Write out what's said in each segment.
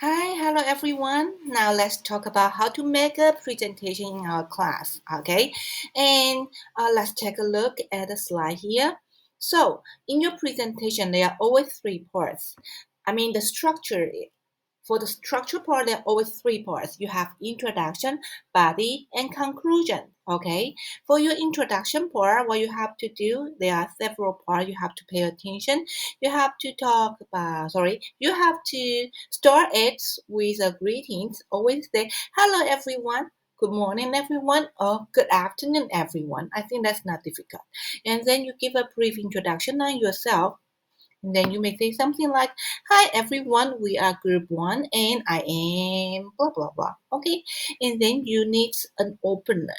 Hi, hello everyone. Now let's talk about how to make a presentation in our class. Okay, and let's take a look at the slide here. So, in your presentation, there are always three parts. The structure for the structure part, there are always three parts. You have introduction, body, and conclusion. Okay. For your introduction part, what you have to do, there are several parts you have to pay attention. You have to you have to start it with a greetings. Always say, hello everyone. Good morning, everyone, or good afternoon, everyone. I think that's not difficult. And then you give a brief introduction on yourself, and then you may say something like, hi everyone, we are group one and I am blah blah blah. Okay. And then you need an opener.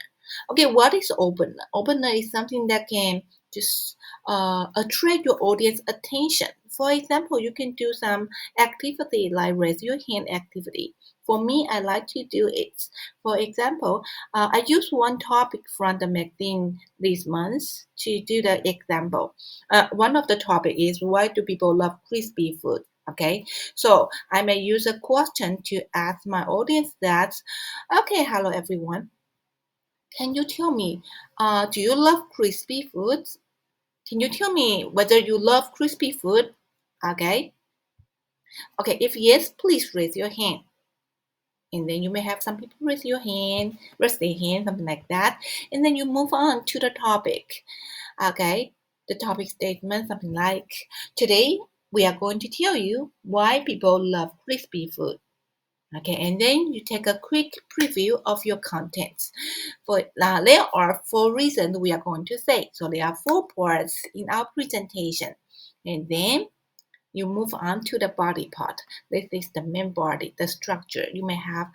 Okay, what is opener? Opener is something that can just attract your audience attention. For example, you can do some activity like raise your hand activity. For me, I like to do it. For example, I use one topic from the magazine this month to do the example. One of the topic is why do people love crispy food? Okay, so I may use a question to ask my audience that, okay, hello everyone. Can you tell me, do you love crispy foods? Can you tell me whether you love crispy food? Okay. Okay, if yes, please raise your hand. And then you may have some people raise their hand, something like that. And then you move on to the topic. Okay, the topic statement, something like, today we are going to tell you why people love crispy food. Okay, and then you take a quick preview of your contents. There are four reasons we are going to say. So there are four parts in our presentation. And then you move on to the body part. This is the main body, the structure you may have.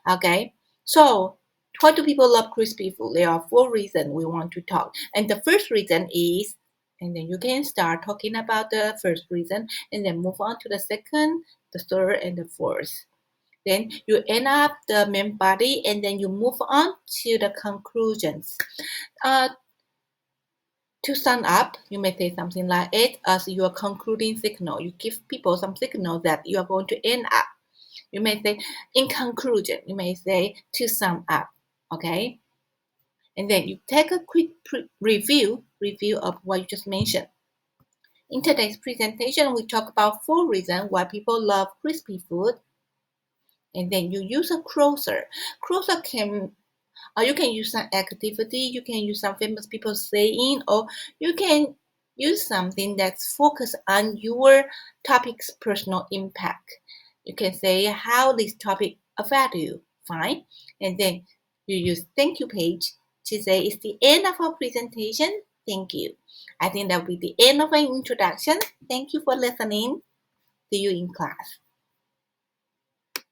Okay, so why do people love crispy food? There are four reasons we want to talk. And the first reason is, and then you can start talking about the first reason and then move on to the second, the third, and the fourth. Then you end up the main body and then you move on to the conclusions. Uh, to sum up, you may say something like it as your concluding signal. You give people some signal that you are going to end up. You may say, in conclusion, you may say to sum up. Okay? And then you take a quick review of what you just mentioned. In today's presentation, we talk about four reasons why people love crispy food. And then you use a closer. Closer can you can use some activity, you can use some famous people saying, or you can use something that's focused on your topic's personal impact. You can say how this topic affect you. Fine. And then you use thank you page to say it's the end of our presentation. Thank you. I think that will be the end of our introduction. Thank you for listening. See you in class.